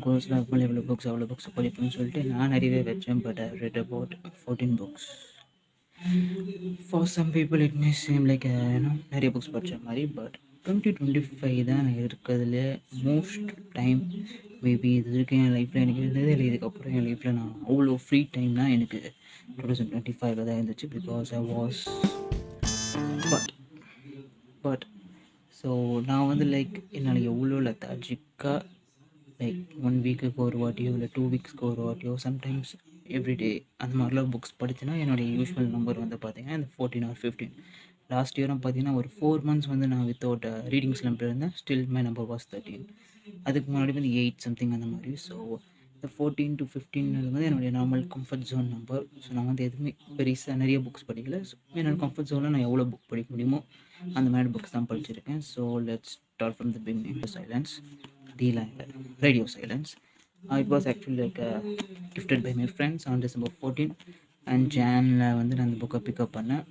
கோர்ஸில் எவ்வளோ புக்ஸ் அவ்வளோ புக்ஸ் படிப்பேன்னு சொல்லிட்டு நான் நிறையவே வச்சேன். But I read about 14 books. For some people it may same like நிறைய புக்ஸ் படித்த மாதிரி. பட் 2025 தான் நான் இருக்கிறதுல மோஸ்ட் டைம் மேபி இது வரைக்கும் என் லைஃப்பில் எனக்கு இருந்தது இல்லை. இதுக்கப்புறம் என் லைஃப்பில் நான் அவ்வளோ ஃப்ரீ டைம்னா எனக்கு 2025 தான் இருந்துச்சு. Because I was but so நான் வந்து லைக் என்னால் எவ்வளோ லெத்தாஜிக்காக லைக் 1 வீக்குக்கு ஒரு வாட்டியோ இல்லை 2 வீக்ஸ்க்கு ஒரு வாட்டியோ சம்டைம்ஸ் எவ்ரிடே அந்த மாதிரிலாம் புக்ஸ் படித்தேன்னா என்னுடைய யூஸ்வல் நம்பர் வந்து பார்த்திங்கன்னா இந்த 14 or 15. லாஸ்ட் இயரும் பார்த்திங்கன்னா ஒரு 4 months வந்து நான் வித்தவுட் ரீடிங் ஸ்லம்ப் இருந்தேன். Still my number was 13. அதுக்கு முன்னாடி வந்து 8 சம்திங் அந்த மாதிரி. ஸோ இந்த 14 to 15 வந்து என்னுடைய normal comfort zone number. So நான் வந்து எதுவுமே பெருசாக நிறைய புக்ஸ் படிக்கல. ஸோ என்னோடய கம்ஃபர்ட் ஜோனில் நான் எவ்வளோ புக் படிக்க முடியுமோ அந்த மாதிரி புக்ஸ் தான் படிச்சிருக்கேன். So let's start from the beginning. Silence Radio Silence. It was actually like gifted by my friends on December 14 and Janல வந்து நான் அந்த புக்கை பிக்கப் பண்ணேன்.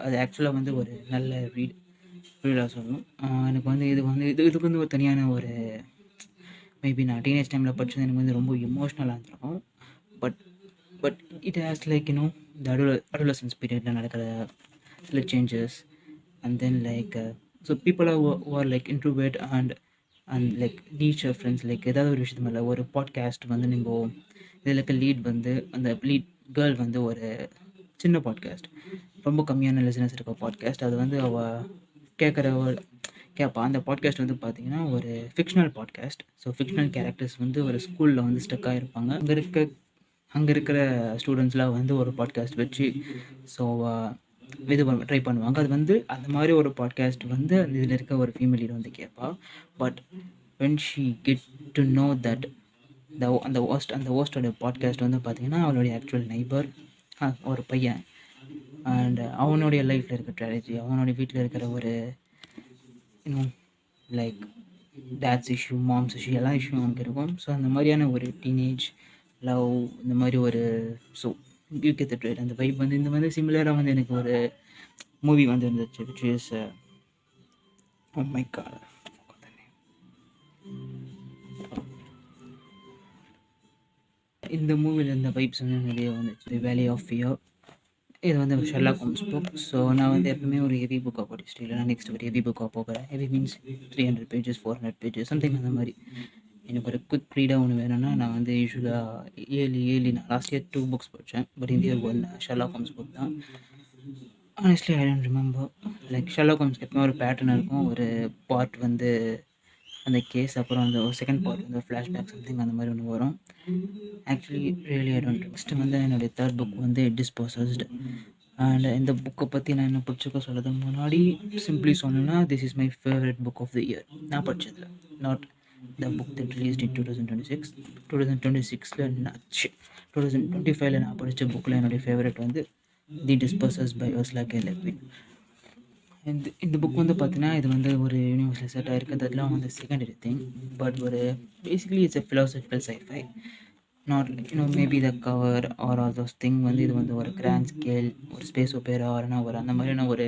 அது ஆக்சுவலாக வந்து ஒரு நல்ல ரீடாக சொல்லணும். எனக்கு வந்து இதுக்கு வந்து ஒரு தனியான ஒரு மேபி நான் டீனேஜ் டைமில் படித்தது எனக்கு வந்து ரொம்ப எமோஷ்னலாக இருந்திருக்கும். பட் இட் ஹேஸ் லைக் இந்த அடோலசன்ஸ் பீரியடில் நடக்கிற சில changes and then like so people are like introvert and like நீச் friends like ஏதாவது ஒரு விஷயத்து மேலே ஒரு பாட்காஸ்ட் வந்து நீங்கள் இதில் இருக்க லீட் வந்து அந்த லீட் கேர்ள் வந்து ஒரு சின்ன பாட்காஸ்ட் ரொம்ப கம்மியான லிசனர்ஸ் இருக்க பாட்காஸ்ட் அது வந்து அவள் கேட்பா. அந்த பாட்காஸ்ட் வந்து பார்த்திங்கன்னா ஒரு fictional podcast. So fictional characters வந்து ஒரு ஸ்கூலில் வந்து ஸ்டக்காக இருப்பாங்க. அங்கே இருக்கிற ஸ்டூடெண்ட்ஸ்லாம் வந்து ஒரு பாட்காஸ்ட் வச்சு ஸோ இது ட்ரை பண்ணுவாங்க. அது வந்து அந்த மாதிரி ஒரு பாட்காஸ்ட் வந்து இதில் இருக்க ஒரு ஃபீமேல் ஹீரோ வந்து கேட்பா. But when she get to know that அந்த ஹோஸ்டோட பாட்காஸ்ட் வந்து பார்த்திங்கன்னா அவளுடைய ஆக்சுவல் நைபர் ஒரு பையன் அண்ட் அவனுடைய லைஃப்பில் இருக்க ட்ராலஜி, அவனுடைய வீட்டில் இருக்கிற ஒரு like dates issue, moms issue, எல்லா இஷ்யூ அவனுக்கு இருக்கும். ஸோ அந்த மாதிரியான ஒரு டீனேஜ் லவ் இந்த மாதிரி ஒரு so you get the trade. அந்த வைப் வந்து இந்த மாதிரி சிமிலராக வந்து எனக்கு ஒரு மூவி வந்து இருந்துச்சு which is oh my god இந்த மூவியில் இந்த வைப்ஸ் வந்து நிறைய வந்துச்சு. வேலி ஆஃப் ஃபியர் இது வந்து ஷெர்லாக் ஹோம்ஸ் புக். ஸோ நான் வந்து எப்பவுமே ஒரு ஹெவி புக்காக படிச்சுட்டு இல்லை நான் நெக்ஸ்ட் ஒரு ஹெவி புக்காக போகிறேன். Heavy means 300 pages 400 pages something அந்த மாதிரி. எனக்கு ஒரு குவிக் ரீடாக ஒன்று வேணும்னா நான் வந்து யூஸ்வலாக ஏர்லி நான் லாஸ்ட் இயர் 2 books படித்தேன். பட் இந்த இயர் 1 ஷெர்லாக் ஹோம்ஸ் புக் தான். Honestly I don't remember like Sherlock ஹோம்ஸ்க்கு எப்பவுமே ஒரு பேட்டர்ன் இருக்கும். ஒரு பார்ட் வந்து அந்த கேஸ், அப்புறம் அந்த செகண்ட் பார்ட் வந்து ஃப்ளாஷ்பேக் சம்திங் அந்த மாதிரி ஒன்று வரும். Actually really I don't. Next வந்து என்னுடைய தேர்ட் புக் வந்து டிஸ்போசஸ்டு. அண்ட் இந்த புக்கை பற்றி நான் என்ன பிடிச்சிருக்க சொல்கிறதுக்கு முன்னாடி சிம்பிளி சொன்னேன்னா this is my favourite book of the year. நான் படித்ததில் not the book that released in 2026. 2025 நான் படித்த புக்கில் என்னுடைய ஃபேவரட் வந்து the dispossessed by Ursula K Le Guin. இந்த புக் வந்து பார்த்தீங்கன்னா இது வந்து ஒரு யூனிவர்ஸில் செட் ஆகிருக்கு. அதெல்லாம் வந்து செகண்டரி திங். பட் ஒரு basically it's a philosophical sci-fi. Not maybe the cover are all those thing வந்து இது வந்து ஒரு கிராண்ட் ஸ்கேல் ஒரு ஸ்பேஸ் ஒப்பேரா ஆர்னா ஒரு அந்த மாதிரியான ஒரு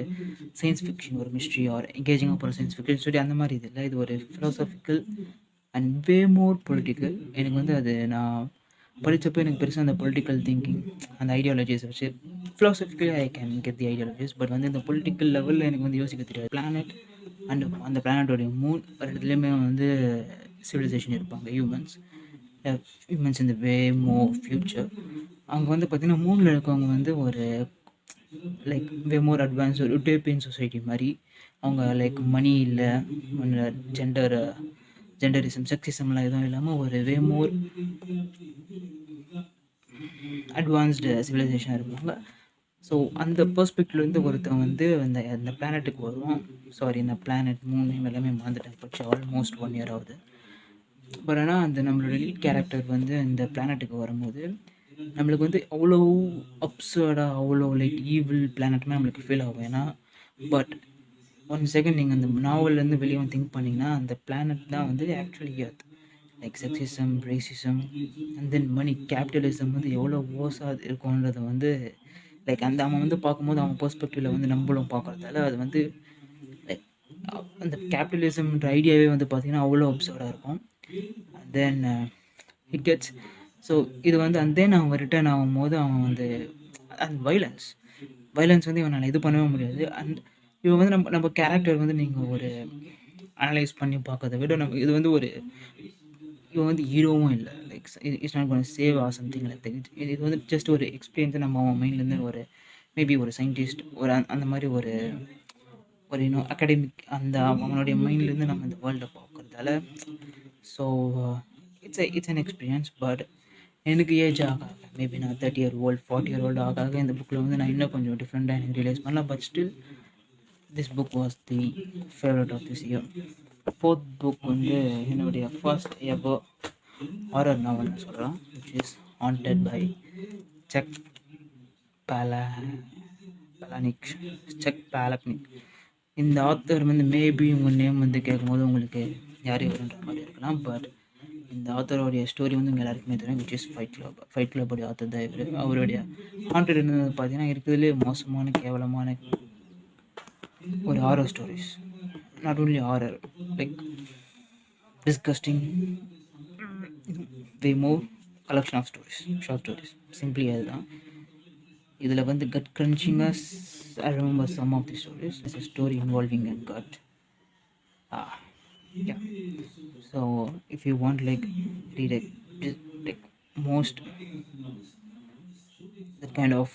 சயின்ஸ் ஃபிக்ஷன் ஒரு மிஸ்ட்ரி ஆர் எங்கேஜிங்காக போகிற சயின்ஸ் ஃபிக்ஷன் ஸ்டோரி அந்த மாதிரி இது இல்லை. இது ஒரு philosophical and way more political. எனக்கு வந்து அது நான் படித்தப்போ எனக்கு பெருசாக அந்த பொலிட்டிக்கல் திங்கிங் அந்த ஐடியாலஜிஸ் வச்சு philosophically I can get the ideologies. But வந்து இந்த பொலிட்டிக்கல் லெவலில் எனக்கு வந்து யோசிக்க தெரியாது. பிளானட் அண்ட் அந்த பிளானட்டோடைய மூன் ரெண்டுலேயுமே வந்து சிவிலைசேஷன் இருப்பாங்க. ஹியூமன்ஸ் இந்த வே மோர் ஃப்யூச்சர். அங்கே வந்து பார்த்திங்கன்னா மூணில் இருக்கவங்க வந்து ஒரு லைக் வே மோர் அட்வான்ஸ் ஒரு யூட்டோப்பியன் சொசைட்டி மாதிரி. அவங்க லைக் மணி இல்லை, ஜெண்டரிசம் செக்ஸிசம்லாம் எதுவும் இல்லாமல் ஒரு வே மோர் அட்வான்ஸ்டு சிவிலைசேஷன் இருப்பாங்க. ஸோ அந்த பெர்ஸ்பெக்டிவ்லேருந்து ஒருத்தன் வந்து அந்த பிளானட்டுக்கு வருவான். இந்த பிளானட் மூணு எல்லாமே மறந்துட்டேன். படிச்சு ஆல்மோஸ்ட் 1 year ஆகுது. பட் ஆனால் அந்த நம்மளோட லீட் கேரக்டர் வந்து இந்த பிளானட்டுக்கு வரும்போது நம்மளுக்கு வந்து அவ்வளோ அப்சர்டாக அவ்வளோ லைக் ஈவில் பிளானட்னா நம்மளுக்கு ஃபீல் ஆகும். ஏன்னா பட் 1 second நீங்கள் அந்த நாவல்லேருந்து வெளியே வந்து திங்க் பண்ணிங்கன்னா அந்த பிளானட் தான் வந்து actually earth. Like sexism, racism and then money, capitalism வந்து எவ்வளோ ஓஸாக இருக்கும்ன்றதை வந்து லைக் அந்த அவன் வந்து பார்க்கும்போது அவன் பெர்ஸ்பெக்டிவில் வந்து நம்மளும் பார்க்குறதால அது வந்து லைக் அந்த கேபிட்டலிசம்ன்ற ஐடியாவே வந்து பார்த்திங்கன்னா அவ்வளோ அப்சர்டாக இருக்கும். தென் இட் கெட்ஸ் ஸோ இது வந்து அண்ட் தென் அவன் ரிட்டர்ன் ஆகும்போது அவன் வந்து அண்ட் வைலன்ஸ் வந்து இவனால் இது பண்ணவே முடியாது. அண்ட் இவன் வந்து நம்ம கேரக்டர் வந்து நீங்கள் ஒரு அனலைஸ் பண்ணி பார்க்கறத விட நம்ம இது வந்து ஒரு இவன் வந்து ஹீரோவும் இல்லை. Like it's not gonna save or something like that. இது வந்து ஜஸ்ட் ஒரு எக்ஸ்பீரியன்ஸை நம்ம அவன் மைண்ட்லேருந்து ஒரு மேபி ஒரு சயின்டிஸ்ட் ஒரு அந்த மாதிரி ஒரு ஒரு இன்னும் அகாடமிக் அந்த அவனுடைய மைண்ட்லேருந்து நம்ம இந்த வேர்ல்டை பார்க்குறதால so it's an experience. But எனக்கு ஏஜ் ஆக மேபி நான் 30 year old 40 year old ஆக இந்த புக்கில் வந்து நான் இன்னும் கொஞ்சம் டிஃப்ரெண்ட்டாக எனக்கு ரியலைஸ் பண்ணலாம். But still this book was the favourite of this year. 4th book வந்து என்னுடைய ஃபர்ஸ்ட் எவர் ஹாரர் நாவல்னு சொல்கிறேன், which is haunted by Chuck Palahniuk. இந்த ஆத்தர் வந்து மேபி உங்கள் நேம் வந்து கேட்கும்போது உங்களுக்கு யாரையும் வருன்ற மாதிரி இருக்கலாம். பட் இந்த ஆத்தரோடைய ஸ்டோரி வந்து உங்கள் எல்லாருக்குமே தெரியும், விச் இஸ் ஃபைட் கிளப்போடைய ஆத்தர் தான் இவர். அவருடைய ஹாண்டட் என்னது பார்த்தீங்கன்னா இருக்கிறதுலே மோசமான கேவலமான ஒரு horror stories. Not only horror, like disgusting, way more collection of stories, short stories. Simply அதுதான். இதில் வந்து கட் கிரன்ச்சிங்காக I remember some of the stories. There's a story involving a gut. Yeah. So if you want like read like most that kind of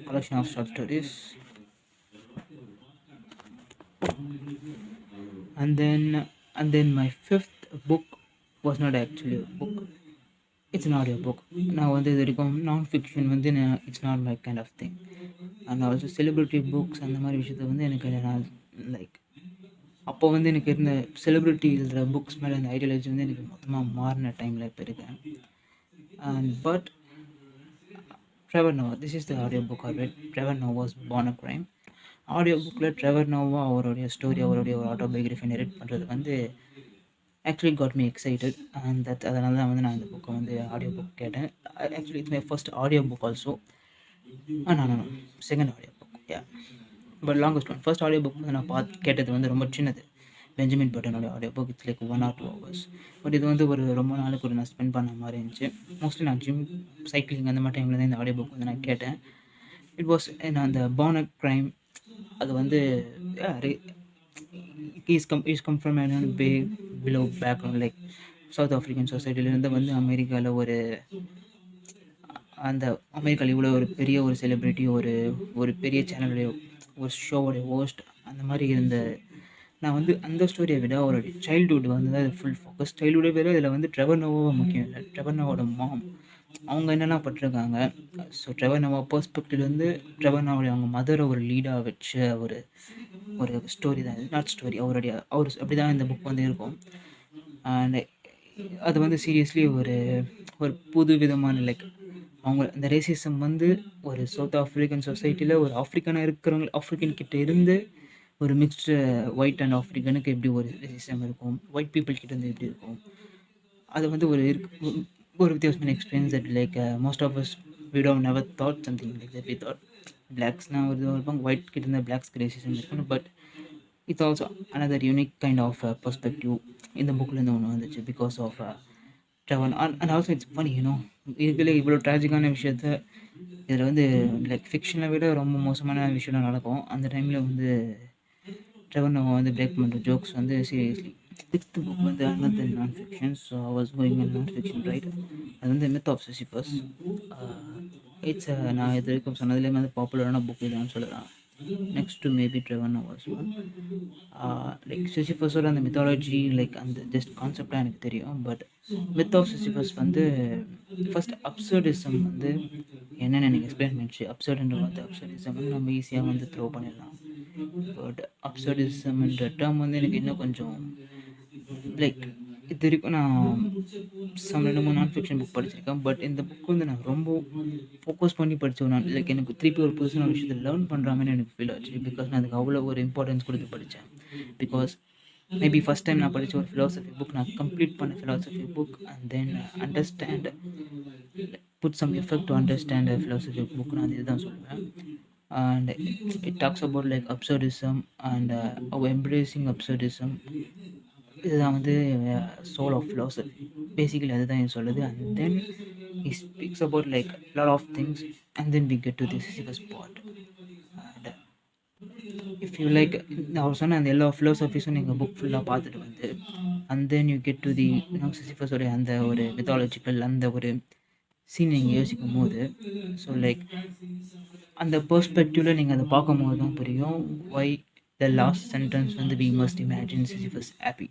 collection of short stories, and then my 5th book was not actually a book. It's an audio book. நான் வந்து இது வரைக்கும் நான் fiction வந்து it's not my kind of thing. And also celebrity books அந்த மாதிரி விஷயத்த வந்து எனக்கு நான் லைக் அப்போ வந்து எனக்கு இருந்த செலிப்ரிட்டி எழுதுகிற புக்ஸ் மேலே இந்த ஐடியாலஜி வந்து எனக்கு மொத்தமாக மாறின டைமில் இப்போ இருக்கேன். And but Trevor Noah, this is the audio book I read. Trevor Noah's born a crime. Audio புக்கில் ட்ரெவர் நோவா அவருடைய ஸ்டோரி, அவருடைய ஒரு ஆட்டோபயோகிராஃபி நெரேட் பண்ணுறது வந்து ஆக்சுவலி காட் மீ எக்ஸைட்டட். அண்ட் அதனால தான் வந்து நான் இந்த புக்கை வந்து ஆடியோ புக் கேட்டேன். Actually it's my first audio book also. no, second audio book. But longest one. First audio book வந்து நான் கேட்டது வந்து ரொம்ப சின்னது, பெஞ்சமின் பட்டனோட audio book. It's like 1 or 2 hours. But இது வந்து ஒரு ரொம்ப நாளுக்கு ஒரு நான் ஸ்பெண்ட் பண்ண மாதிரி இருந்துச்சு. மோஸ்ட்லி நான் ஜிம், சைக்கிளிங் அந்த மாதிரி டைமில் தான் இந்த ஆடியோ புக் வந்து நான் கேட்டேன். இட் வாஸ் நான் அந்த பார்ன் அ கிரைம் அது வந்து is come from pay below background, like South African சொசைட்டிலேருந்து வந்து அமெரிக்காவில் ஒரு அந்த அமெரிக்காவில் இவ்வளோ ஒரு பெரிய ஒரு செலிப்ரிட்டி, ஒரு பெரிய சேனலுடைய ஒரு ஷோவோடைய ஹோஸ்ட் அந்த மாதிரி இருந்த நான் வந்து அந்த ஸ்டோரியை விட அவருடைய சைல்டுஹுட் வந்து அது ஃபுல் ஃபோக்கஸ். சைல்டுஹுட்டை விட இதில் வந்து ட்ரெவர் நோவா முக்கியம் இல்லை, ட்ரெவர் நோவோட மாம் அவங்க என்னென்ன பட்டிருக்காங்க. ஸோ ட்ரெவர் நோவா பெர்ஸ்பெக்டிவ் வந்து ட்ரெவர் நோவோடைய அவங்க மதரை ஒரு லீடாக வச்ச ஒரு ஸ்டோரி தான் இது. நாட் ஸ்டோரி, அவர் அப்படி தான் இந்த புக் வந்து இருக்கும். அண்ட் அது வந்து சீரியஸ்லி ஒரு புது விதமான லைக் அவங்க இந்த ரேசிசம் வந்து ஒரு சவுத் ஆஃப்ரிக்கன் சொசைட்டியில் ஒரு ஆஃப்ரிக்கனாக இருக்கிறவங்க, ஆஃப்ரிக்கன் கிட்ட இருந்து ஒரு மிக்ஸ்டு ஒயிட் அண்ட் ஆஃப்ரிக்கனுக்கு எப்படி ஒரு ரேசிசம் இருக்கும், ஒயிட் பீப்புள் கிட்ட இருந்து எப்படி இருக்கும், அது வந்து ஒரு வித்தியாசமான experience. That like most of us we don't never thought something like that. We thought பிளாக்ஸ்னால் ஒரு இதுவாக இருப்பாங்க, ஒயிட் கிட்ட இருந்த பிளாக்ஸ்க்கு ரேசிசம் இருக்கணும். But it's also another unique kind of perspective இந்த புக்லேருந்து ஒன்று வந்துச்சு because of Trevor. And also it's funny, இதுல இவ்வளோ ட்ராஜிக்கான விஷயத்த இதில் வந்து லைக் ஃபிக்ஷனை விட ரொம்ப மோசமான விஷயம் நடக்கும். அந்த டைமில் வந்து ட்ரெவர் நோவா வந்து பிரேக் பண்ணுற ஜோக்ஸ் வந்து சீரியஸ்லி. 6th புக் வந்து அனதர் நான் fiction. So I was going and நான் ஃபிக்ஷன் ரைட். அது வந்து மித் ஆஃப் சிசிஃபஸ். இட்ஸ் நான் இது வரைக்கும் சொன்னதுலேயே வந்து பாப்புலரான புக் இதுன்னு சொல்லலாம். Next to maybe Trevor Noah's one. Like சிசிஃபஸோட அந்த மித்தாலஜி லைக் அந்த ஜஸ்ட் கான்செப்டாக எனக்கு தெரியும். பட் மித் ஆஃப் சிசிஃபஸ் வந்து ஃபர்ஸ்ட் அப்சர்டிசம் வந்து என்னென்னு எனக்கு எக்ஸ்பிளைன் பண்ணிச்சு. அப்சர்டுன்ற வந்து அப்சர்டிசம் வந்து நம்ம ஈஸியாக வந்து த்ரோ பண்ணிடலாம். பட் அப்சர்டிசம்ன்ற டேர்ம் வந்து எனக்கு இன்னும் கொஞ்சம் லைக் இது வரைக்கும் நான் 2-3 நான் ஃபிக்ஷன் புக் படிச்சிருக்கேன். பட் இந்த புக் வந்து நான் ரொம்ப ஃபோக்கஸ் பண்ணி படித்தேன். நான் லைக் எனக்கு திருப்பி ஒரு புதுசான விஷயத்தை லேர்ன் பண்ணுற மாதிரி எனக்கு ஃபீல் ஆச்சு. பிகாஸ் நான் அதுக்கு அவ்வளோ ஒரு இம்பார்ட்டன்ஸ் கொடுத்து படித்தேன். பிகாஸ் மேபி ஃபஸ்ட் டைம் நான் படித்த ஒரு ஃபிலாசபி புக், நான் கம்ப்ளீட் பண்ண philosophy book and then understand put some effect to understand philosophy book. நான் இதுதான் சொல்லுவேன். And it talks about like absurdism and embracing absurdism. இதுதான் வந்து சோல் ஆஃப் ஃபிலாசபி. பேசிக்கலி அதுதான் இது சொல்லுது. And then he speaks about like lot of things, and then we get to the Sisyphus part. And if you like, நான் சொன்ன அந்த எல்லா ஃபிலோசஃபிஸும் நீங்கள் புக் ஃபுல்லாக பார்த்துட்டு வந்து and then you get to the சிசிஃபஸோடைய அந்த ஒரு மித்தாலஜிக்கல் அந்த ஒரு சீன் நீங்கள் யோசிக்கும் போது, ஸோ லைக் அந்த பெர்ஸ்பெக்டிவில் நீங்கள் அதை பார்க்கும் போது தான் புரியும் ஒய் த லாஸ்ட் சென்டென்ஸ் வந்து we must imagine Sisyphus happy.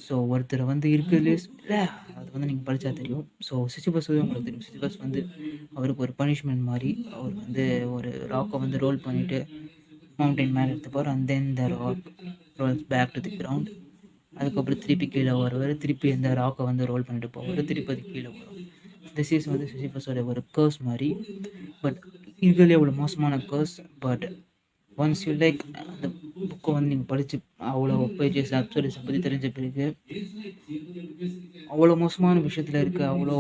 So ஒருத்தர் வந்து இருக்கிறதுலே இல்லை, அது வந்து நீங்கள் படித்தா தெரியும். ஸோ சிசிபஸ் வந்து உங்களுக்கு தெரியும். சிசிபஸ் வந்து அவருக்கு ஒரு பனிஷ்மெண்ட் மாதிரி அவர் வந்து ஒரு ராக்கை வந்து ரோல் பண்ணிவிட்டு மவுண்டைன் மேலே எடுத்துப்பார். And then the rock rolls back to the ground. அதுக்கப்புறம் திருப்பி கீழே வருவார், திருப்பி இந்த ராக்கை வந்து ரோல் பண்ணிட்டு போவார், திருப்பி அது கீழே வரும். திஸ் இஸ் வந்து சிசிபஸோட ஒரு கர்ஸ் மாதிரி. பட் இருக்கிறதுலே அவ்வளோ மோசமான கர்ஸ். பட் ஒன்ஸ் யூ லைக் அந்த புக்கை வந்து நீங்கள் படித்து அவ்வளோ பேஜஸ் அப்சர்டிஸை பற்றி தெரிஞ்ச பிறகு அவ்வளோ மோசமான விஷயத்தில் இருக்குது, அவ்வளோ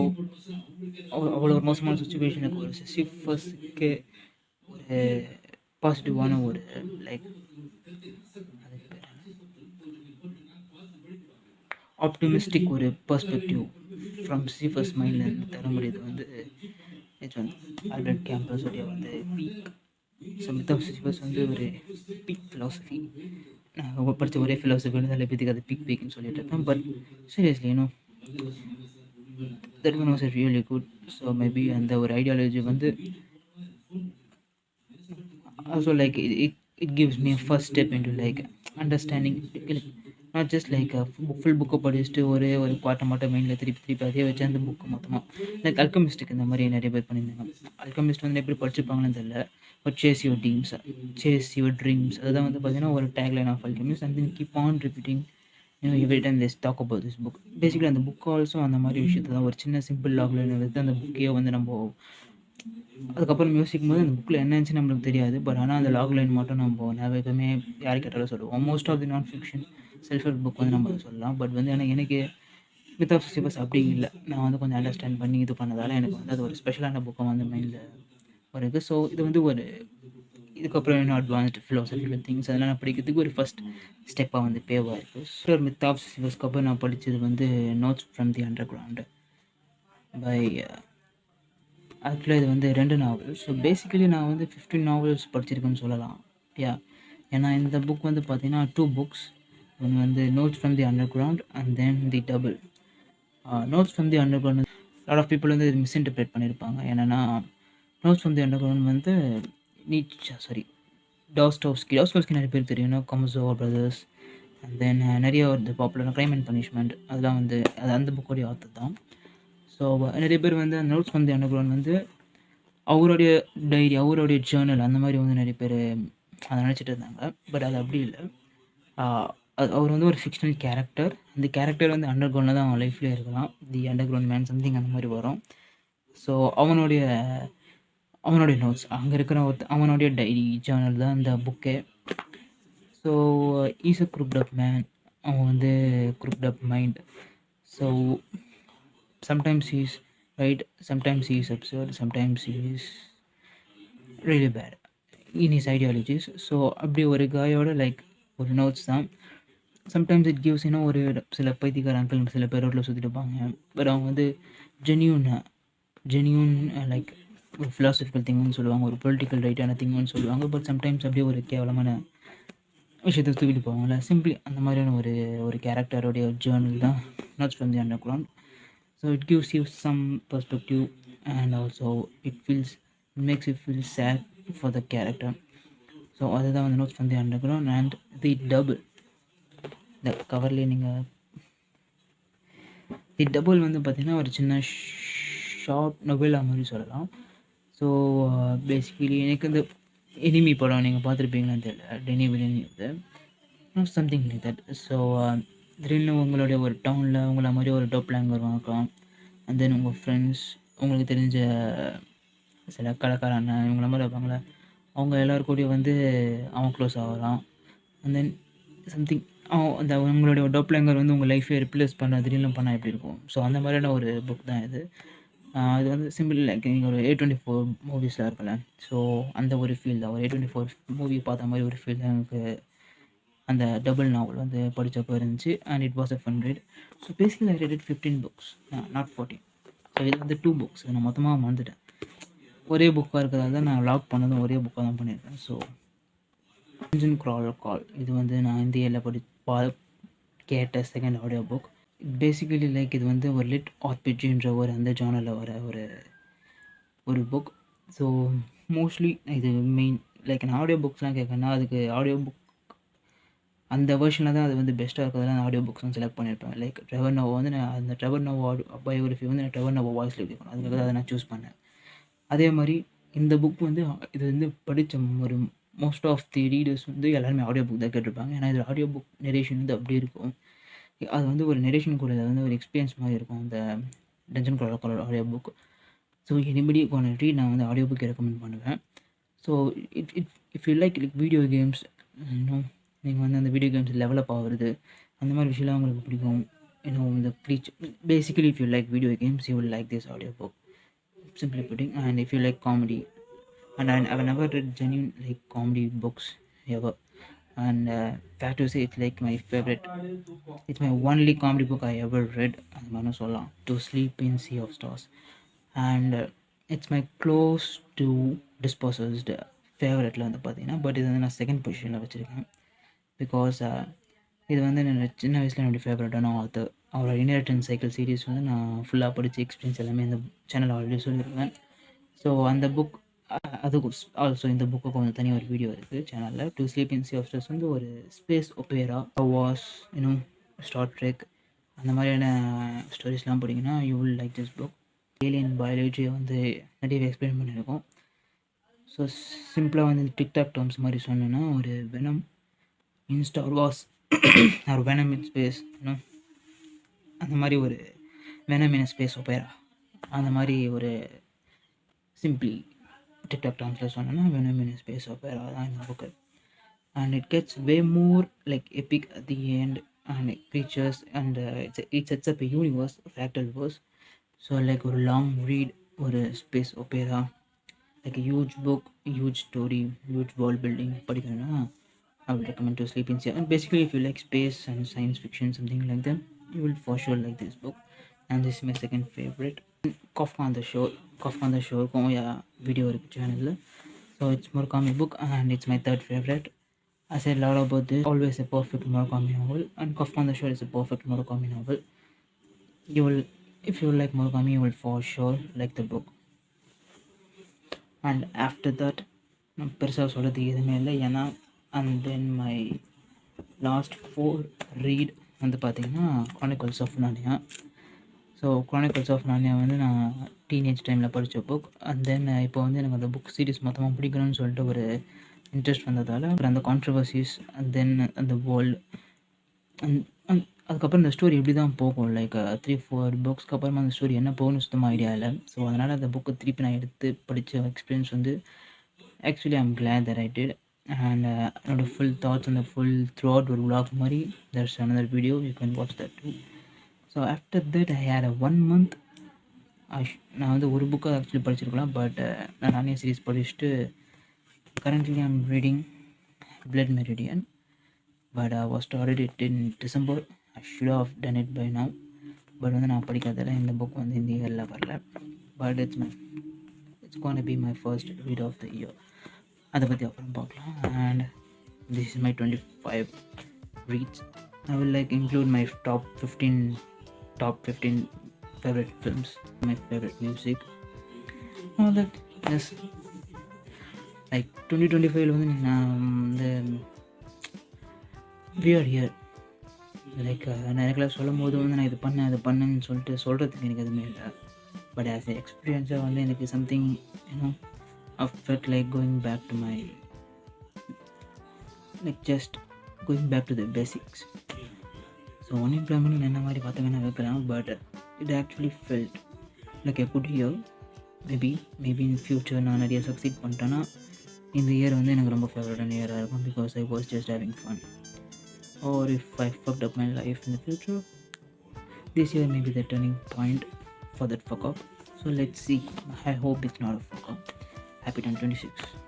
அவ்வளோ ஒரு மோசமான சுச்சுவேஷனுக்கு ஒரு சிசிஃபஸ்க்கு ஒரு பாசிட்டிவான ஒரு லைக் அதுக்கு பேர் ஆப்டிமிஸ்டிக் ஒரு பர்ஸ்பெக்டிவ் ஃப்ரம் சிசிஃபஸ் மைண்ட்லேருந்து தர முடியுது வந்து இது வந்து ஆல்பர்ட் கேம்பஸோடைய வந்து பீக். ஸோ மித் ஆஃப் சிசிஃபஸ் வந்து ஒரு பீக் ஃபிலாசபி. நான் படித்த ஒரே ஃபிலாசபி வந்து அதில் பற்றி அது பீக்னு சொல்லிட்டு இருப்பேன். But seriously that one was really good. So maybe அந்த ஒரு ஐடியாலஜி வந்து also like it gives me a first step into like understanding, not just like a full book படிச்சுட்டு ஒரே ஒரு பாட்டை மட்டும் மைண்டில் திருப்பி அதே வச்சு அந்த புக்கு மொத்தமாக லைக் அல்கமிஸ்ட்டுக்கு இந்த மாதிரி நிறைய பேர் பண்ணியிருந்தாங்க. அல்கமிஸ்ட் வந்து எப்படி படிச்சிருப்பாங்கன்னு தெரியல. But chase your dreams, chase your dreams, அதுதான் வந்து பார்த்தீங்கன்னா ஒரு tagline of Alchemist. And then keep on repeating every time this talk about this book. Basically அந்த புக் ஆல்சோ அந்த மாதிரி விஷயத்தை தான் ஒரு சின்ன சிம்பிள் லாக்லைன் எடுத்து அந்த புக்கையே வந்து நம்ம அதுக்கப்புறம் யோசிக்கும் போது அந்த புக்கில் என்ன இருந்துச்சு நம்மளுக்கு தெரியாது. பட் ஆனால் அந்த லாக் லைன் மட்டும் நம்ம எப்பவுமே யார் கேட்டாலும் சொல்லுவோம். மோஸ்ட் ஆஃப் தி நான் ஃபிக்ஷன் செல்ஃப் ஹெல்ப் புக் வந்து நம்ம சொல்லலாம். பட் வந்து எனக்கு மித் ஆஃப் சிசிஃபஸ் அப்படி இல்லை. நான் வந்து கொஞ்சம் அண்டர்ஸ்டாண்ட் பண்ணி இது பண்ணதால் எனக்கு வந்து அது ஒரு ஸ்பெஷலான புக்கை வந்து மைண்டில் வருது. ஸோ இது வந்து ஒரு இதுக்கப்புறம் இன்னும் அட்வான்ஸ்டு ஃபிலாசபிக்கல் திங்ஸ் அதெல்லாம் நான் படிக்கிறதுக்கு ஒரு ஃபஸ்ட் ஸ்டெப்பாக வந்து பேவாக இருக்குது. ஸோ மித் ஆஃப் சிசிஃபஸ்க்கு அப்புறம் நான் படித்தது வந்து notes from the underground by ஆக்சுவலாக இது வந்து 2 நாவல். ஸோ பேசிக்கலி நான் வந்து 15 நாவல்ஸ் படிச்சிருக்கேன்னு சொல்லலாம். ஏன்னா இந்த புக் வந்து பார்த்தீங்கன்னா 2 புக்ஸ். ஒன்று வந்து notes from the underground and then the double. Notes from the underground lot of people வந்து இது மிஸ்இன்டர்பிரேட் பண்ணியிருப்பாங்க. ஏன்னா notes from the underground வந்து டாஸ்டோவ்ஸ்கி நிறைய பேர் தெரியும். கமசோவா பிரதர்ஸ் அண்ட் தென் நிறைய ஒரு பாப்புலரான க்ரைம் அண்ட் பனிஷ்மெண்ட் அதெல்லாம் வந்து அது அந்த புக்கோடைய ஆத்தர் தான். ஸோ நிறைய பேர் வந்து அந்த notes from the underground வந்து அவருடைய டைரி, அவருடைய ஜேர்னல் அந்த மாதிரி வந்து நிறைய பேர் அதை நினச்சிட்டு இருந்தாங்க. பட் அது அப்படி இல்லை. அவர் வந்து ஒரு ஃபிக்ஷனல் கேரக்டர். அந்த கேரக்டர் வந்து அண்டர் கிரவுண்டில் தான் அவன் லைஃப்லேயே இருக்கலாம். தி அண்டர் கிரவுண்ட் மேன் சம்திங் அந்த மாதிரி வரும். ஸோ அவனுடைய நோட்ஸ் அங்கே இருக்கிற அவனுடைய டைரி ஜேர்னல் தான் அந்த புக்கே. So is a grouped up man. அவன் வந்து grouped up mind. So sometimes he is right, sometimes he is absurd, sometimes he is really bad in his ideologies. So அப்படி ஒரு காயோட லைக் ஒரு நோட்ஸ் தான். சம்டைம்ஸ் இட் கிவ்ஸ் ஒரு சில பைத்தியக்கார அங்கிள் சில பேர் ரோட்டில் சுற்றிட்டு இருப்பாங்க. பட் அவங்க வந்து ஜென்யூன் லைக் ஒரு ஃபிலாசபிக்கல் திங்குன்னு சொல்லுவாங்க, ஒரு பொலிட்டிக்கல் ரைட்டான திங்குன்னு சொல்லுவாங்க. பட் சம்டைம்ஸ் அப்படியே ஒரு கேவலமான விஷயத்தை தூக்கிட்டு போவாங்கள்ல, சிம்பிளி அந்த மாதிரியான ஒரு கேரக்டருடைய ஜேர்னல் தான் notes from the under ground. So it gives you some perspective and also it makes you feel sad for the character. So அதுதான் வந்து notes from the underground and the double. இந்த கவர்லேயே நீங்கள் தி double வந்து பார்த்திங்கன்னா ஒரு சின்ன short நொபெல்லா மாதிரி சொல்லலாம். ஸோ பேசிக்கலி எனக்கு இந்த எனிமி படம் நீங்கள் பார்த்துருப்பீங்களான்னு தெரியல, டெனி வில்லியன் இது சம்திங் லைக் தட். ஸோ திடீர்னு உங்களுடைய ஒரு டவுனில் உங்களை மாதிரி ஒரு டோப்லாங் வருவாங்கலாம். அண்ட் தென் உங்கள் ஃப்ரெண்ட்ஸ், உங்களுக்கு தெரிஞ்ச சில கடைக்கார அண்ணன் இவங்கள மாதிரி இருப்பாங்களே, அவங்க எல்லாருக்கூடையும் வந்து அவன் க்ளோஸ் ஆகலாம். அண்ட் தென் சம்திங் அந்த உங்களுடைய டோப்லாங்கர் வந்து உங்கள் லைஃபை ரிப்ளேஸ் பண்ண திடீர்னு பண்ணால் எப்படி இருக்கும். ஸோ அந்த மாதிரியான ஒரு புக் தான் இது. இது வந்து சிம்பிள் லைக் நீங்கள் ஒரு A24 மூவிஸில் இருக்கல, ஸோ அந்த ஒரு ஃபீல் தான். ஒரு A24 மூவி பார்த்த மாதிரி ஒரு ஃபீல் தான் எனக்கு அந்த டபுள் நாவல் வந்து படித்தப்போ இருந்துச்சு. And it was a fun read. So basically I read it 15 books, not 14. So இது வந்து 2 புக்ஸ். நான் மொத்தமாக மறந்துட்டேன். ஒரே புக்காக இருக்கிறதால தான் நான் லாக் பண்ணதும் ஒரே புக்காக தான் பண்ணியிருக்கேன். ஸோ டஞ்சன் க்ராலர் கால், இது வந்து நான் இந்த இயரில் கேட்ட second audio book. Basically like இது வந்து ஒரு லிட் ஆர்பிஜின்ற ஒரு அந்த ஜானரில் வர ஒரு புக். ஸோ மோஸ்ட்லி இது மெயின் லைக் நான் ஆடியோ புக்ஸ்லாம் கேட்குறேன்னா அதுக்கு ஆடியோ புக் அந்த வெர்ஷனில் தான் அது வந்து பெஸ்ட்டாக இருக்கிறதால நான் ஆடியோ புக்ஸ் வந்து செலக்ட் பண்ணியிருப்பேன். லைக் ட்ரெவர் நோவா வந்து நான் அந்த ட்ரெவர் நோவா பயோகிராஃபி வந்து நான் ட்ரெவர் நோவா வாய்ஸில் எழுதிக்கணும், அதுக்காக அதை நான் சூஸ் பண்ணேன். அதே மாதிரி இந்த புக் வந்து இது வந்து படித்த ஒரு மோஸ்ட் ஆஃப் தி ரீடர்ஸ் வந்து எல்லாருமே ஆடியோ புக் தான் கேட்டிருப்பாங்க. ஏன்னா இது ஆடியோ புக் நெரேஷன் வந்து அப்படி இருக்கும். அது வந்து ஒரு நெரேஷன் கூட வந்து ஒரு எக்ஸ்பீரியன்ஸ் மாதிரி இருக்கும் அந்த dungeon crawler audio book. So anybody gonna read நான் வந்து ஆடியோ புக் ரெக்கமெண்ட் பண்ணுவேன். So if you like video games, இன்னும் நீங்கள் வந்து அந்த வீடியோ கேம்ஸ் லெவலப் ஆகுறது அந்த மாதிரி விஷயம்லாம் உங்களுக்கு பிடிக்கும். இன்னும் இந்த basically if you like video games you will like this audio book, simply putting. And if you like comedy, and I've never read genuine like comedy books ever, and fair to say it's like my favorite, it's my only comedy book I ever read. And manu solla To Sleep in Sea of Stars, and it's my close to dispossessed ஃபேவரெட்டில் வந்து பார்த்தீங்கன்னா, but இது வந்து நான் second பொசிஷனில் வச்சுருக்கேன். Because இது வந்து என்னோடய சின்ன வயசில் என்னுடைய ஃபேவரட்டான ஆத்தர். அவரோட இன்ஹெரிட்டன்ஸ் சைக்கிள் சீரீஸ் வந்து நான் ஃபுல்லாக படித்து எக்ஸ்பீரியன்ஸ் எல்லாமே இந்த சேனல் ஆல்ரெடி சொல்லியிருக்கேன். ஸோ அந்த புக் அது ஆல்சோ இந்த புக்கு கொஞ்சம் தனி ஒரு வீடியோ இருக்குது சேனலில். To sleep in sea of stars வந்து ஒரு ஸ்பேஸ் ஒப்பேரா, வாஸ் இன்னும் ஸ்டார் ட்ரெக் அந்த மாதிரியான ஸ்டோரிஸ்லாம் படிங்கன்னா you will like this book. Alien பயாலஜியை வந்து நிறைய எக்ஸ்பிளைன் பண்ணியிருக்கோம். ஸோ சிம்பிளாக வந்து டிக்டாக் டேர்ம்ஸ் மாதிரி சொன்னேன்னா ஒரு வெனம் இன் ஸ்டார் வார்ஸ் ஒரு வெனம் இன் ஸ்பேஸ், அந்த மாதிரி ஒரு வெனம் இன் ஸ்பேஸ் ஒப்பேரா, அந்த மாதிரி ஒரு சிம்பிளி டிக்டாக் டேர்ம்ஸில் சொன்னேன்னா வெனம் இன் ஸ்பேஸ் ஒப்பேரா தான் இந்த book. And it gets way more like Epic at the end, and creatures and it sets up a universe, fractal verse. So like ஒரு long read, ஒரு space opera, like a huge book, huge story, huge world building படிக்கணும்னா I would recommend To Sleep in Sea. And basically if you like space and science fiction, something like that, you will for sure like this book. And this is my second favorite. Kafka on the Shore video இருக்கு சேனலில். So it's Murakami book and it's my third favorite. I said a lot about this. Always a perfect Murakami novel, and Kafka on the Shore is a perfect Murakami novel. If you like Murakami, you will for sure like the book. And after that நான் பெருசாக சொல்கிறதுக்கு எதுவுமே இல்லை. ஏன்னா and then my last 4 read வந்து பார்த்திங்கன்னா Chronicles of Narnia. So Chronicles of Narnia வந்து நான் டீனேஜ் டைமில் படித்த புக். அண்ட் தென் இப்போ வந்து எனக்கு அந்த புக் சீரிஸ் மொத்தமாக பிடிக்கணும்னு சொல்லிட்டு ஒரு இன்ட்ரெஸ்ட் வந்ததால் அந்த கான்ட்ரவர்சிஸ் அண்ட் தென் அந்த வேர்ல்டு அண்ட் அதுக்கப்புறம் இந்த ஸ்டோரி எப்படி தான் போகும், லைக் 3-4 புக்ஸ்க்கு அப்புறமா அந்த ஸ்டோரி என்ன போகணும்னு சுத்தமாக ஐடியா இல்லை. ஸோ அதனால் அந்த புக்கை திருப்பி நான் எடுத்து படித்த எக்ஸ்பீரியன்ஸ் வந்து actually I am glad that I did. And என்னோட ஃபுல் தாட்ஸ் அந்த ஃபுல் த்ரூ அவுட் ஒரு vlog மாதிரி there's another video, you can watch that too. So after that I had a 1 month. நான் வந்து ஒரு புக்கை ஆக்சுவலி படிச்சிருக்கலாம், பட் நான் நானே சீரீஸ் படிச்சுட்டு currently I'm reading Blood Meridian, but I was started it in December. I should have done it by now, but வந்து நான் படிக்கிறதால இந்த புக் வந்து இந்த இயரில் வரல. But it's gonna be my first read of the year. அதை பற்றி அப்புறம் பார்க்கலாம். And this is my 25 reads. I will like include my top 15 favorite films, my favorite music, all that. Yes, like 2025 வந்து நான் வந்து weird year. லைக் நான் எனக்குலாம் சொல்லும் போது வந்து நான் இது பண்ணேன்னு சொல்லிட்டு சொல்கிறதுக்கு எனக்கு எதுவுமே இல்லை. பட் ஆஸ் எ எக்ஸ்பீரியன்ஸாக வந்து எனக்கு something I felt like going back to my just going back to the basics. So unemployment என்ன மாதிரி பார்த்தீங்கன்னா வைக்கலாம், but it actually felt like a good year. Maybe in future நான் நிறைய சக்சீட் பண்ணிட்டேன்னா இந்த இயர் வந்து எனக்கு ரொம்ப ஃபேவரட்டான இயராக இருக்கும், because I was just having fun. Or if I fucked up my life in the future, this year may be the turning point for that fuck up. So let's see. I hope it's not a fuck up. Happy 2026.